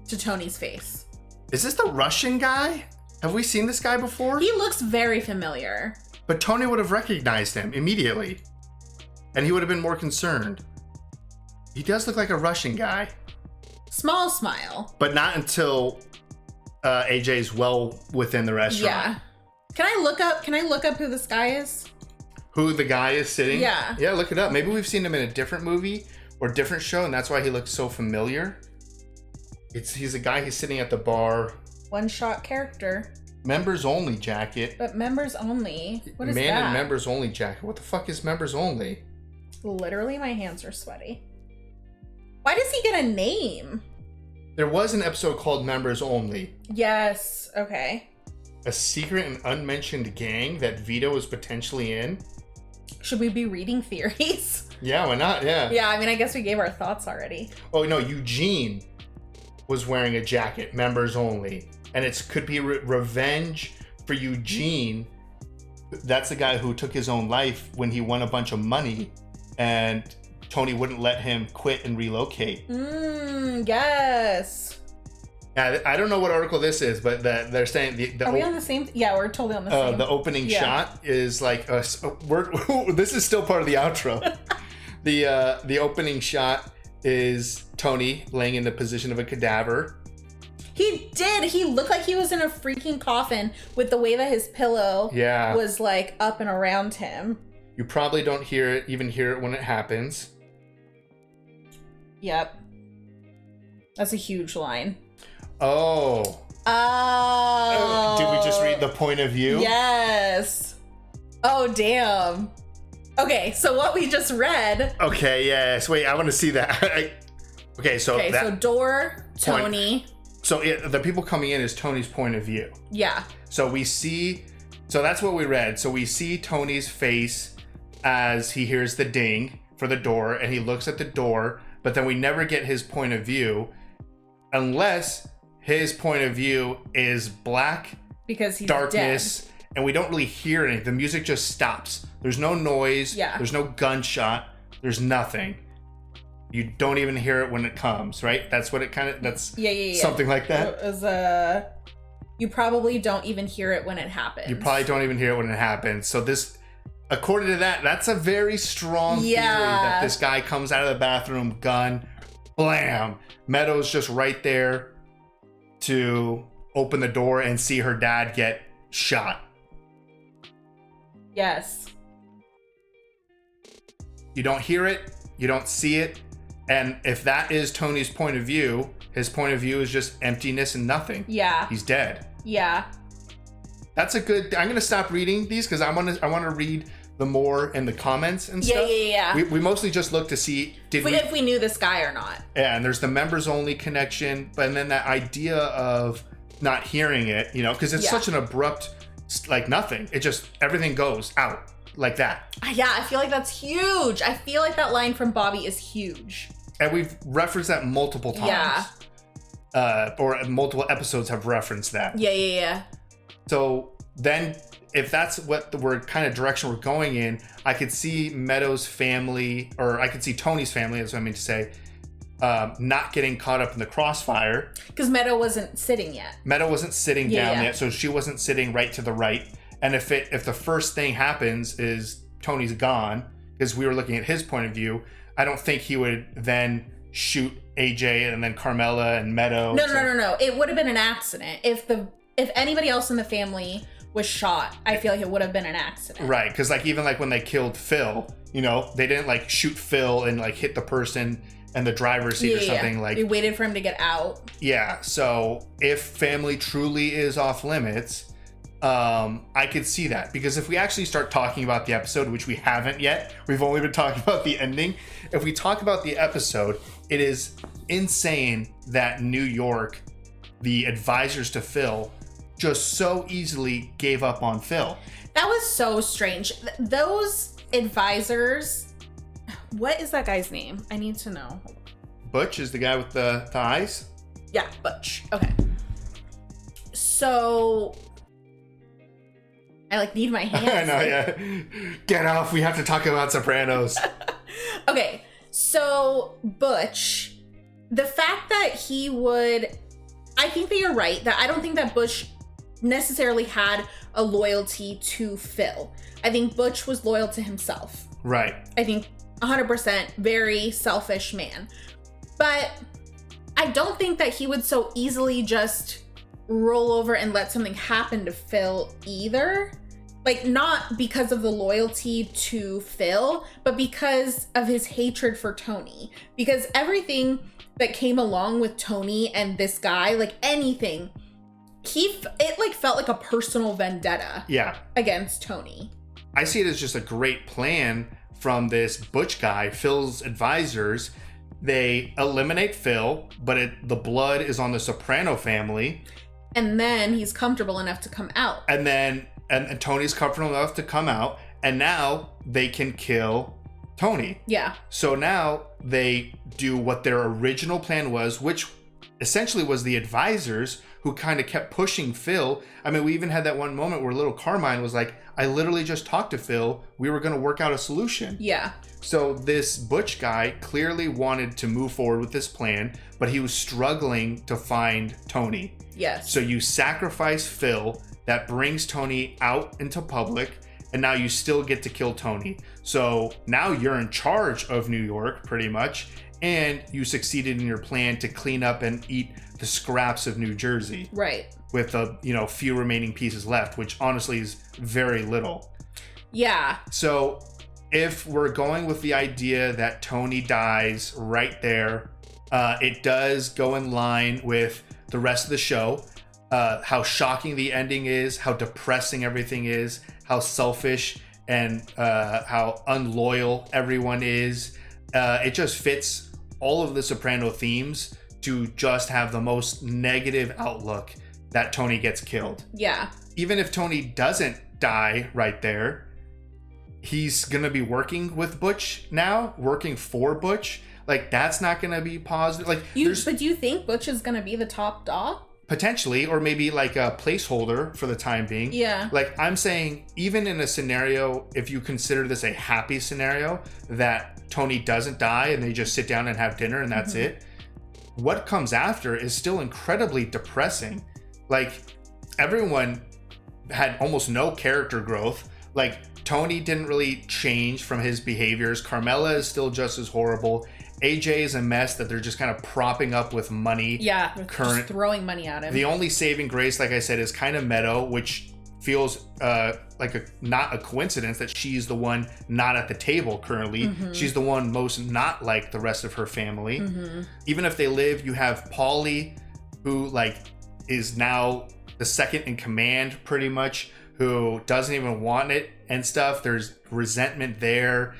to Tony's face? Is this the Russian guy? Have we seen this guy before? He looks very familiar. But Tony would have recognized him immediately. And he would have been more concerned. He does look like a Russian guy. Small smile. But not until AJ's well within the restaurant. Yeah. Can I look up who this guy is? Who the guy is sitting? Yeah. Yeah, look it up. Maybe we've seen him in a different movie or different show, and that's why he looks so familiar. He's a guy who's sitting at the bar. One-shot character. Members only jacket. But members only? What is that? Man in members only jacket. What the fuck is members only? Literally, my hands are sweaty. Why does he get a name? There was an episode called Members Only. Yes. Okay. A secret and unmentioned gang that Vito was potentially in. Should we be reading theories? Yeah, why not? Yeah. Yeah, I mean, I guess we gave our thoughts already. Oh, no, Eugene was wearing a jacket, members only. And it could be revenge for Eugene. That's the guy who took his own life when he won a bunch of money and Tony wouldn't let him quit and relocate. Yes. I don't know what article this is, but they're saying Are we on the same? Yeah, we're totally on the same. The opening shot is like this is still part of the outro. The opening shot is Tony laying in the position of a cadaver. He did. He looked like he was in a freaking coffin with the way that his pillow was like up and around him. You probably don't even hear it when it happens. Yep. That's a huge line. Oh. Did we just read the point of view? Yes. Oh, damn. Okay, so what we just read. Okay, yes. Wait, I want to see that. So door, Tony. So the people coming in is Tony's point of view. Yeah. So that's what we read. So we see Tony's face as he hears the ding for the door and he looks at the door, but then we never get his point of view unless his point of view is black because he's darkness dead. And we don't really hear anything. The music just stops. There's no noise. Yeah. There's no gunshot. There's nothing. You don't even hear it when it comes, right? That's what it kind of, that's something like that. It was, you probably don't even hear it when it happens. You probably don't even hear it when it happens. So this, according to that's a very strong theory that this guy comes out of the bathroom, gun, blam. Meadows just right there to open the door and see her dad get shot. Yes. You don't hear it. You don't see it. And if that is Tony's point of view, his point of view is just emptiness and nothing. Yeah. He's dead. Yeah. That's a good, I'm going to stop reading these because I want to read the more in the comments and stuff. Yeah. We mostly just look to see if we knew this guy or not. Yeah, and there's the members only connection, but then that idea of not hearing it, because it's such an abrupt, like nothing. It just, everything goes out like that. Yeah, I feel like that's huge. I feel like that line from Bobby is huge. And we've referenced that multiple times. Yeah. Or multiple episodes have referenced that. Yeah. So then if that's what the kind of direction we're going in, I could see Meadows' family, or I could see Tony's family, as I mean to say, not getting caught up in the crossfire. Because Meadow wasn't sitting yet. Meadow wasn't sitting down yet, so she wasn't sitting right to the right. And if the first thing happens is Tony's gone, because we were looking at his point of view, I don't think he would then shoot AJ and then Carmela and Meadow. No. It would have been an accident. If anybody else in the family was shot, I feel like it would have been an accident. Right, because like even like when they killed Phil, you know, they didn't like shoot Phil and like hit the person in the driver's seat or something. Like they waited for him to get out. Yeah, so if family truly is off limits, I could see that, because if we actually start talking about the episode, which we haven't yet, we've only been talking about the ending. If we talk about the episode, it is insane that New York, the advisors to Phil, just so easily gave up on Phil. That was so strange. Those advisors, what is that guy's name? I need to know. Butch is the guy with the eyes? Yeah, Butch. Okay. So I like need my hands. I know, yeah. Get off. We have to talk about Sopranos. Okay, so Butch, the fact that he would, I think that you're right, that I don't think that Butch necessarily had a loyalty to Phil. I think Butch was loyal to himself. Right. I think 100% very selfish man. But I don't think that he would so easily just roll over and let something happen to Phil either. Like, not because of the loyalty to Phil, but because of his hatred for Tony. Because everything that came along with Tony and this guy, like anything, it like felt like a personal vendetta. Yeah. Against Tony. I see it as just a great plan from this Butch guy, Phil's advisors. They eliminate Phil, but the blood is on the Soprano family. And then he's comfortable enough to come out. And then and Tony's comfortable enough to come out, and now they can kill Tony. Yeah. So now they do what their original plan was, which essentially was the advisors who kind of kept pushing Phil. I mean, we even had that one moment where little Carmine was like, I literally just talked to Phil. We were going to work out a solution. Yeah. So this Butch guy clearly wanted to move forward with this plan, but he was struggling to find Tony. Yes. So you sacrifice Phil, that brings Tony out into public, and now you still get to kill Tony. So now you're in charge of New York, pretty much, and you succeeded in your plan to clean up and eat the scraps of New Jersey. Right. With the, few remaining pieces left, which honestly is very little. Yeah. So if we're going with the idea that Tony dies right there, it does go in line with the rest of the show. How shocking the ending is, how depressing everything is, how selfish and how unloyal everyone is. It just fits all of the Soprano themes to just have the most negative outlook that Tony gets killed. Yeah. Even if Tony doesn't die right there, he's gonna be working with Butch now, working for Butch. Like, that's not gonna be positive. Like, but do you think Butch is gonna be the top dog? Potentially, or maybe like a placeholder for the time being. Yeah. Like, I'm saying, even in a scenario, if you consider this a happy scenario, that Tony doesn't die and they just sit down and have dinner and that's it, what comes after is still incredibly depressing. Like, everyone had almost no character growth. Like, Tony didn't really change from his behaviors. Carmela is still just as horrible. AJ is a mess that they're just kind of propping up with money. Yeah, just throwing money at him. The only saving grace, like I said, is kind of Meadow, which feels like not a coincidence that she's the one not at the table currently. She's the one most not like the rest of her family. Even if they live, you have Paulie, who like is now the second in command pretty much, who doesn't even want it and stuff. There's resentment there.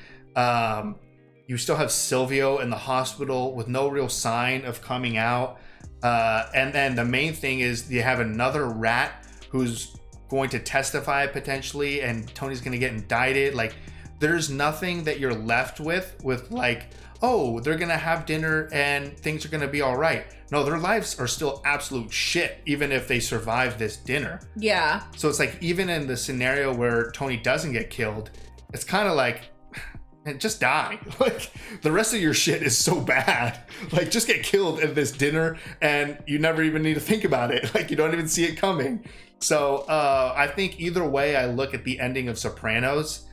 You still have Silvio in the hospital with no real sign of coming out. And then the main thing is you have another rat who's going to testify potentially, and Tony's going to get indicted. Like, there's nothing that you're left with like, oh, they're going to have dinner and things are going to be all right. No, their lives are still absolute shit, even if they survive this dinner. Yeah. So it's like, even in the scenario where Tony doesn't get killed, it's kind of like, and just die. Like, the rest of your shit is so bad. Like, just get killed at this dinner and you never even need to think about it. Like, you don't even see it coming. So I think either way I look at the ending of Sopranos,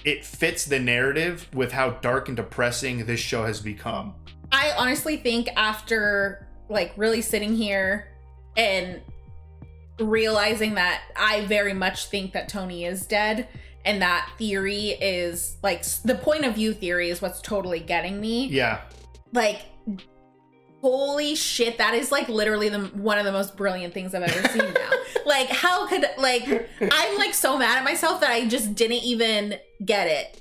it fits the narrative with how dark and depressing this show has become. I honestly think after like really sitting here and realizing that I very much think that Tony is dead, and that theory is like the point of view theory is what's totally getting me. Yeah. Like, holy shit, that is like literally one of the most brilliant things I've ever seen now. Like, how could, like, I'm like so mad at myself that I just didn't even get it.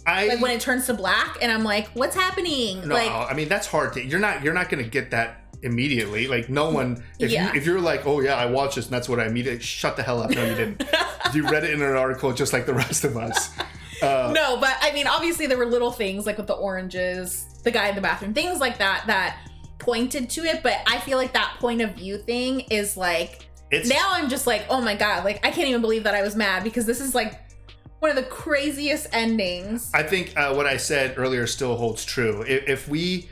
Like when it turns to black and I'm like, what's happening? No, like, I mean, that's hard to, you're not going to get that immediately. Like, no one, Yeah. if you're like, oh yeah, I watched this and that's what I immediately, shut the hell up. No, you didn't. You read it in an article just like the rest of us. No, but I mean, obviously there were little things like with the oranges, the guy in the bathroom, things like that pointed to it. But I feel like that point of view thing is like, now I'm just like, oh my God, like I can't even believe that I was mad because this is like one of the craziest endings. I think what I said earlier still holds true. If we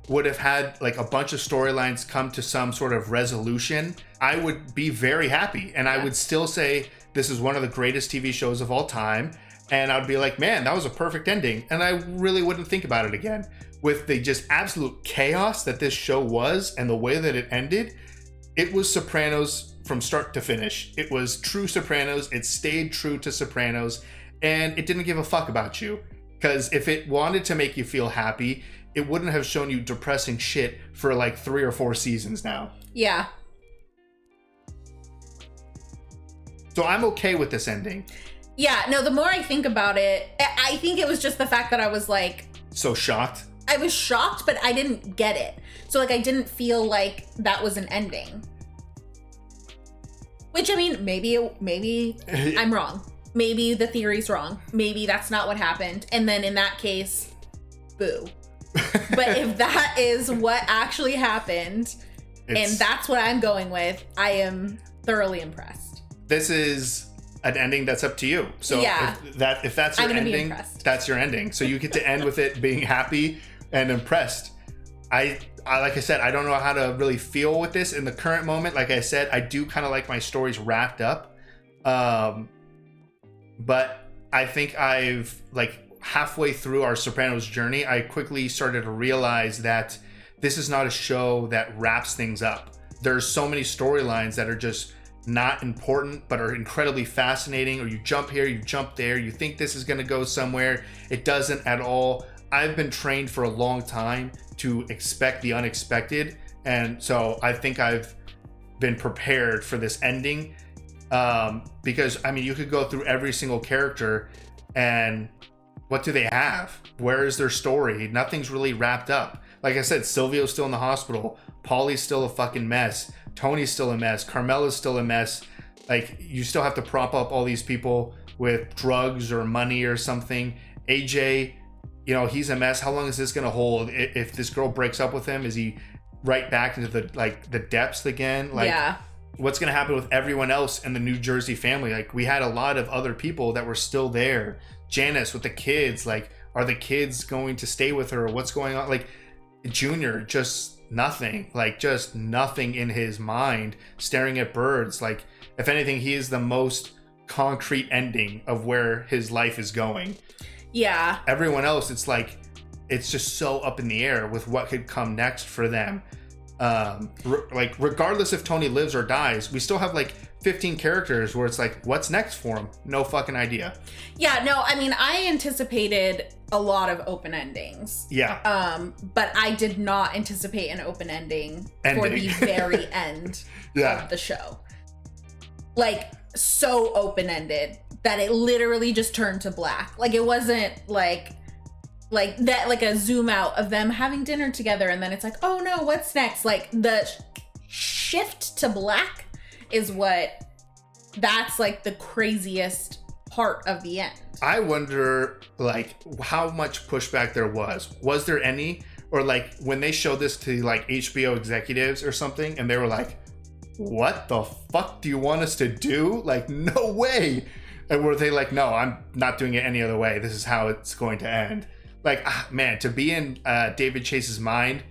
would have had like a bunch of storylines come to some sort of resolution, I would be very happy. And I would still say this is one of the greatest TV shows of all time. And I'd be like, man, that was a perfect ending. And I really wouldn't think about it again. With the just absolute chaos that this show was and the way that it ended, it was Sopranos from start to finish. It was true Sopranos. It stayed true to Sopranos. And it didn't give a fuck about you. Because if it wanted to make you feel happy, it wouldn't have shown you depressing shit for like 3 or 4 seasons now. Yeah. So I'm okay with this ending. Yeah, no, the more I think about it, I think it was just the fact that I was like... So shocked? I was shocked, but I didn't get it. So like I didn't feel like that was an ending. Which, I mean, maybe I'm wrong. Maybe the theory's wrong. Maybe that's not what happened. And then in that case, boo. But if that is what actually happened, and that's what I'm going with, I am thoroughly impressed. This is an ending that's up to you. So yeah. if that's your ending, that's your ending. So you get to end with it being happy and impressed. I like I said, I don't know how to really feel with this in the current moment. Like I said, I do kind of like my stories wrapped up. But I think I've like halfway through our Sopranos journey, I quickly started to realize that this is not a show that wraps things up. There's so many storylines that are just not important, but are incredibly fascinating, or you jump here, you jump there, you think this is going to go somewhere. It doesn't at all. I've been trained for a long time to expect the unexpected. And so I think I've been prepared for this ending. Because I mean, you could go through every single character and what do they have? Where is their story? Nothing's really wrapped up. Like I said, Silvio's still in the hospital. Paulie's still a fucking mess. Tony's still a mess. Carmela's still a mess. Like, you still have to prop up all these people with drugs or money or something. AJ, you know, he's a mess. How long is this going to hold? If this girl breaks up with him, is he right back into the depths again? Like, yeah. What's going to happen with everyone else in the New Jersey family? Like, we had a lot of other people that were still there. Janice with the kids, like, are the kids going to stay with her? What's going on? Like, Junior, just nothing in his mind, staring at birds. Like, if anything, he is the most concrete ending of where his life is going. Yeah. Everyone else, it's like, it's just so up in the air with what could come next for them. Like, regardless if Tony lives or dies, we still have like 15 characters where it's like, what's next for him? No fucking idea. Yeah, no, I mean, I anticipated a lot of open endings. Yeah. But I did not anticipate an open ending. For the very end of the show. Like, so open-ended that it literally just turned to black. Like, it wasn't like that, like a zoom out of them having dinner together and then it's like, oh no, what's next? Like, the shift to black is that's like the craziest part of the end. I wonder, like, how much pushback there was. Was there any? Or like, when they showed this to like HBO executives or something and they were like, what the fuck do you want us to do? Like, no way. And were they like, no, I'm not doing it any other way. This is how it's going to end. Like, man, to be in David Chase's mind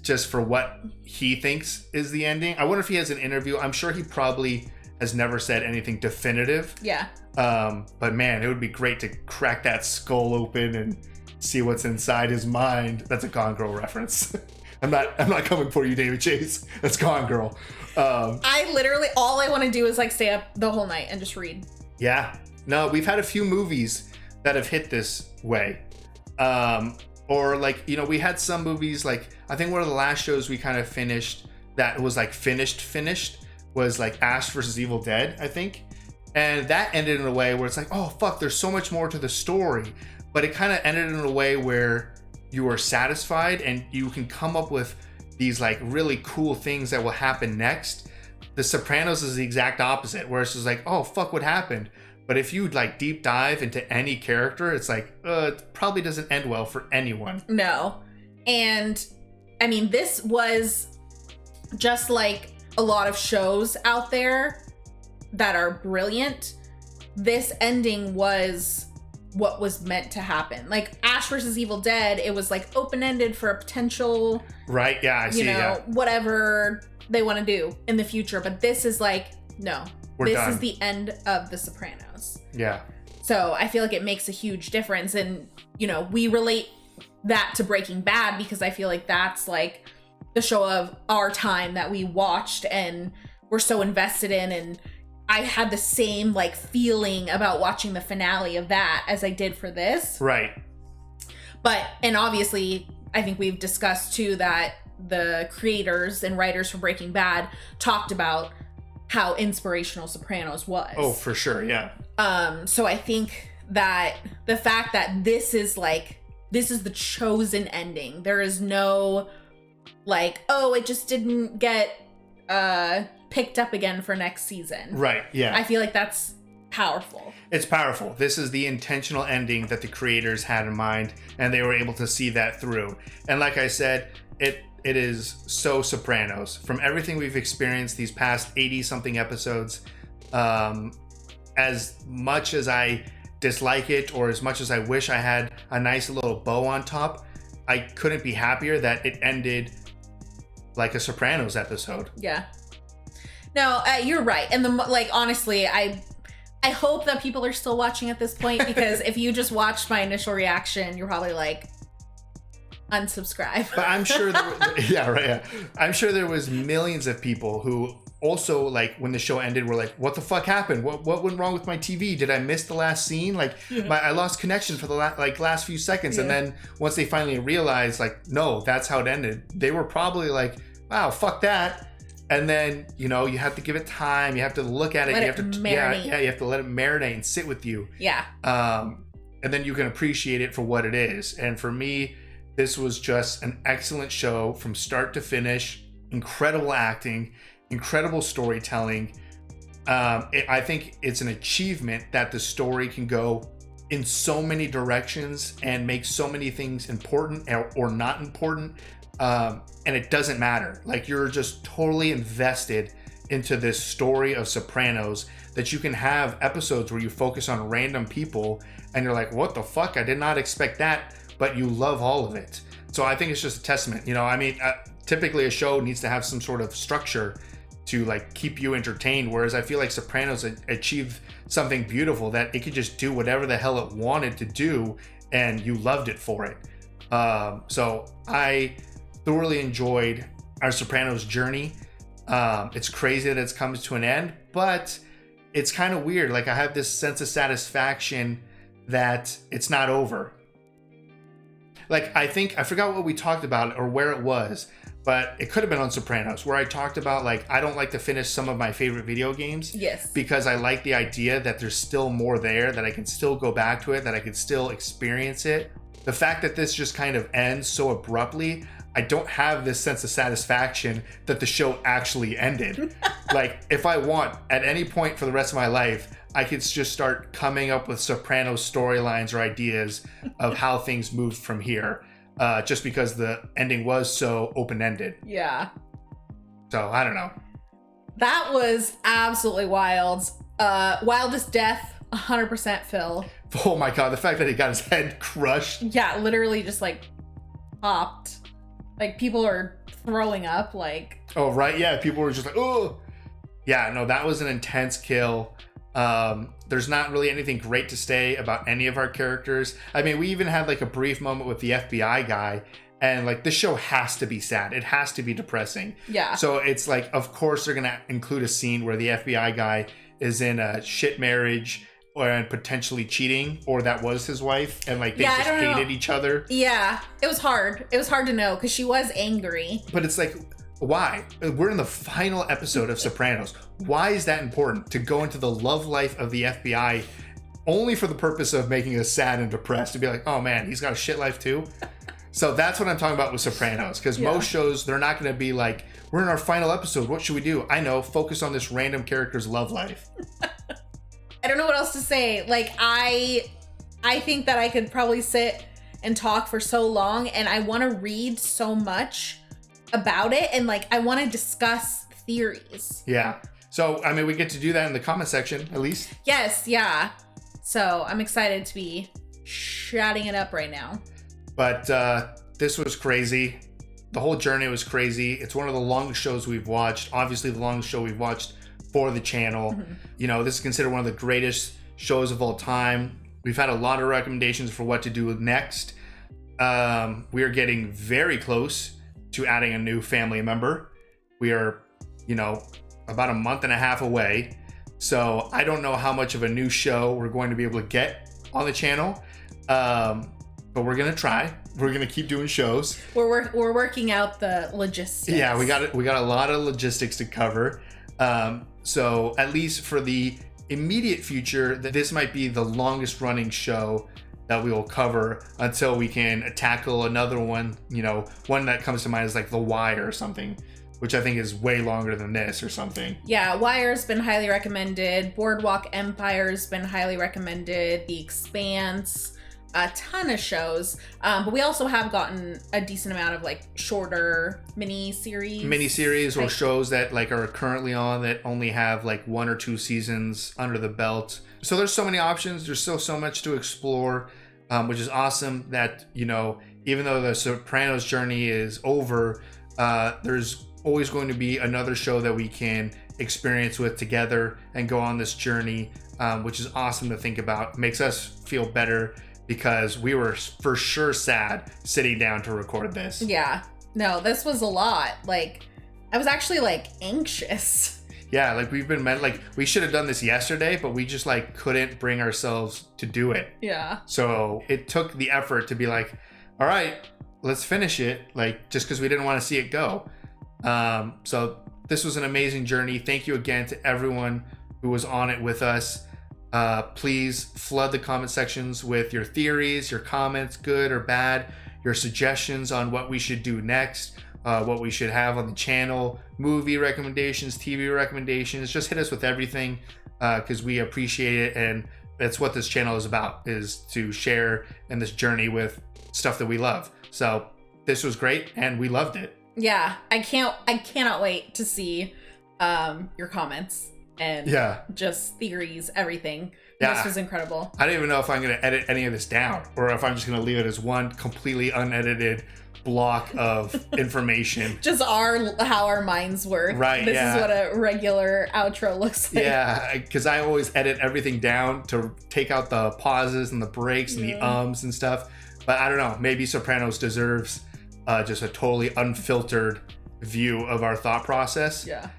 just for what he thinks is the ending. I wonder if he has an interview. I'm sure he probably has never said anything definitive. Yeah. But man, it would be great to crack that skull open and see what's inside his mind. That's a Gone Girl reference. I'm not coming for you, David Chase. That's Gone Girl. I literally, all I want to do is like stay up the whole night and just read. Yeah. No, we've had a few movies that have hit this way. Or like, you know, we had some movies, like I think one of the last shows we kind of finished that was like finished was like Ash versus Evil Dead, I think. And that ended in a way where it's like, oh fuck, there's so much more to the story. But it kind of ended in a way where you are satisfied and you can come up with these like really cool things that will happen next. The Sopranos is the exact opposite, where it's just like, oh fuck, what happened? But if you like deep dive into any character, it's like, it probably doesn't end well for anyone. No. And I mean, this was just like a lot of shows out there that are brilliant. This ending was what was meant to happen. Like Ash versus Evil Dead, it was like open-ended for a potential, right? Yeah, I see. Whatever they want to do in the future. But this is like, no, this done. is the end of The Sopranos. Yeah. So I feel like it makes a huge difference. And, you know, we relate that to Breaking Bad because I feel like that's like the show of our time that we watched and we're so invested in. And I had the same like feeling about watching the finale of that as I did for this. Right. But, and obviously, I think we've discussed too that the creators and writers for Breaking Bad talked about how inspirational Sopranos was. Oh, for sure, yeah. So I think that the fact that this is the chosen ending. There is no like, oh, it just didn't get picked up again for next season. Right, yeah. I feel like that's powerful. It's powerful. This is the intentional ending that the creators had in mind, and they were able to see that through. And like I said, it is so Sopranos. From everything we've experienced these past 80-something episodes, as much as I dislike it, or as much as I wish I had a nice little bow on top, I couldn't be happier that it ended like a Sopranos episode. Yeah. No, you're right. And honestly, I hope that people are still watching at this point, because if you just watched my initial reaction, you're probably like, unsubscribe. But I'm sure I'm sure there was millions of people who also, like, when the show ended, were like, what the fuck happened? What went wrong with my TV? Did I miss the last scene? Like, I lost connection for the last few seconds. Yeah. And then once they finally realized, like, no, that's how it ended, they were probably like, wow, fuck that. And then, you know, you have to give it time. You have to look at it. You have to marinate. You have to let it marinate and sit with you. Yeah. And then you can appreciate it for what it is. And for me, this was just an excellent show from start to finish. Incredible acting, incredible storytelling. I think it's an achievement that the story can go in so many directions and make so many things important or not important. And it doesn't matter. Like, you're just totally invested into this story of Sopranos, that you can have episodes where you focus on random people and you're like, what the fuck? I did not expect that. But you love all of it. So I think it's just a testament. You know, I mean, typically a show needs to have some sort of structure to like keep you entertained. Whereas I feel like Sopranos achieved something beautiful, that it could just do whatever the hell it wanted to do and you loved it for it. So I thoroughly enjoyed our Sopranos journey. It's crazy that it's come to an end, but it's kind of weird. Like, I have this sense of satisfaction that it's not over. Like, I forgot what we talked about or where it was, but it could have been on Sopranos, where I talked about, like, I don't like to finish some of my favorite video games. Yes. Because I like the idea that there's still more there, that I can still go back to it, that I can still experience it. The fact that this just kind of ends so abruptly, I don't have this sense of satisfaction that the show actually ended. Like, if I want, at any point for the rest of my life, I could just start coming up with Sopranos storylines or ideas of how things moved from here, just because the ending was so open-ended. Yeah. So, I don't know. That was absolutely wild. Wildest death 100% Phil. Oh my God, the fact that he got his head crushed. Yeah, literally just like popped. Like people are throwing up. Like, oh, right. Yeah. People were just like, oh. Yeah, no, that was an intense kill. There's not really anything great to say about any of our characters. I mean, we even had like a brief moment with the FBI guy. And like this show has to be sad. It has to be depressing. Yeah. So it's like, of course, they're going to include a scene where the FBI guy is in a shit marriage and potentially cheating, or that was his wife. And like they just hated each other. Yeah. It was hard. It was hard to know because she was angry. But it's like, why? We're in the final episode of Sopranos. Why is that important to go into the love life of the FBI only for the purpose of making us sad and depressed? To be like, oh man, he's got a shit life too. So that's what I'm talking about with Sopranos, because most shows, they're not going to be like, we're in our final episode, what should we do? I know, focus on this random character's love life. I don't know what else to say. Like, I think that I could probably sit and talk for so long, and I want to read so much about it, and like, I want to discuss theories. Yeah. So, I mean, we get to do that in the comment section, at least. Yes, yeah. So I'm excited to be shouting it up right now. But this was crazy. The whole journey was crazy. It's one of the longest shows we've watched. Obviously, the longest show we've watched for the channel. Mm-hmm. You know, this is considered one of the greatest shows of all time. We've had a lot of recommendations for what to do next. We are getting very close to adding a new family member. We are, you know, about a month and a half away. So I don't know how much of a new show we're going to be able to get on the channel. But we're gonna try. We're gonna keep doing shows. We're working out the logistics. Yeah, we got a lot of logistics to cover. So at least for the immediate future, this might be the longest running show that we will cover until we can tackle another one. You know, one that comes to mind is like The Wire or something, which I think is way longer than this or something. Yeah, Wire's been highly recommended. Boardwalk Empire's been highly recommended. The Expanse. A ton of shows, but we also have gotten a decent amount of like shorter mini-series or shows that like are currently on that only have like 1 or 2 seasons under the belt. So there's so many options. There's still so much to explore, which is awesome. That, you know, even though the Sopranos journey is over, there's always going to be another show that we can experience with together and go on this journey, which is awesome to think about. Makes us feel better, because we were for sure sad sitting down to record this. Yeah. No, this was a lot. Like, I was actually like anxious. Yeah, like we should have done this yesterday, but we just like couldn't bring ourselves to do it. Yeah. So it took the effort to be like, all right, let's finish it. Like, just because we didn't want to see it go. So this was an amazing journey. Thank you again to everyone who was on it with us. Please flood the comment sections with your theories, your comments, good or bad, your suggestions on what we should do next, what we should have on the channel, movie recommendations, TV recommendations. Just hit us with everything, because we appreciate it, and that's what this channel is about, is to share in this journey with stuff that we love. So this was great, and we loved it. Yeah, I cannot wait to see your comments. And just theories, everything. Yeah. This was incredible. I don't even know if I'm going to edit any of this down, or if I'm just going to leave it as one completely unedited block of information. Just how our minds work. Right. This is what a regular outro looks like. Yeah, because I always edit everything down to take out the pauses and the breaks and the ums and stuff. But I don't know. Maybe Sopranos deserves just a totally unfiltered view of our thought process. Yeah.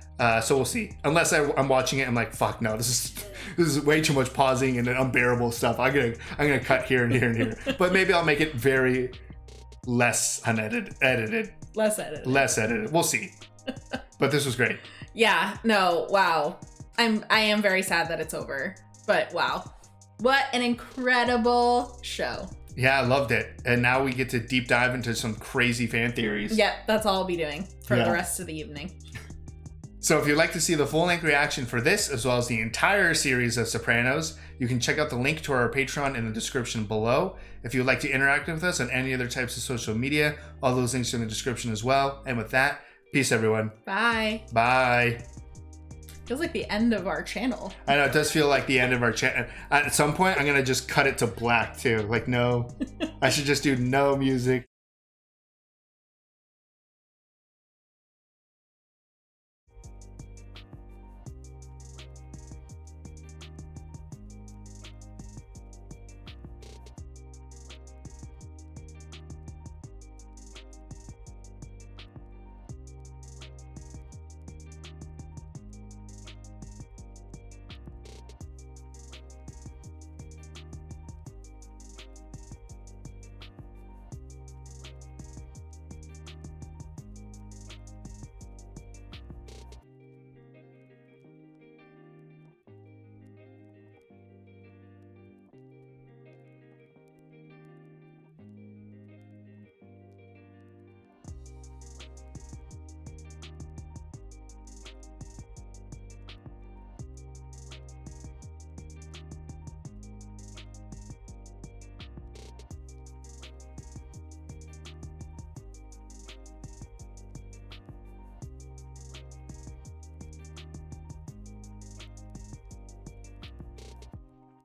So we'll see. Unless I'm watching it, I'm like, fuck no, this is way too much pausing and unbearable stuff. I'm gonna cut here and here and here. But maybe I'll make it very less edited. Less edited. We'll see. But this was great. Yeah. No. Wow. I am very sad that it's over. But wow, what an incredible show. Yeah, I loved it. And now we get to deep dive into some crazy fan theories. Yep, that's all I'll be doing for the rest of the evening. So if you'd like to see the full-length reaction for this, as well as the entire series of Sopranos, you can check out the link to our Patreon in the description below. If you'd like to interact with us on any other types of social media, all those links are in the description as well. And with that, peace everyone. Bye. Bye. Feels like the end of our channel. I know, it does feel like the end of our channel. At some point, I'm gonna just cut it to black too. Like, no, I should just do no music.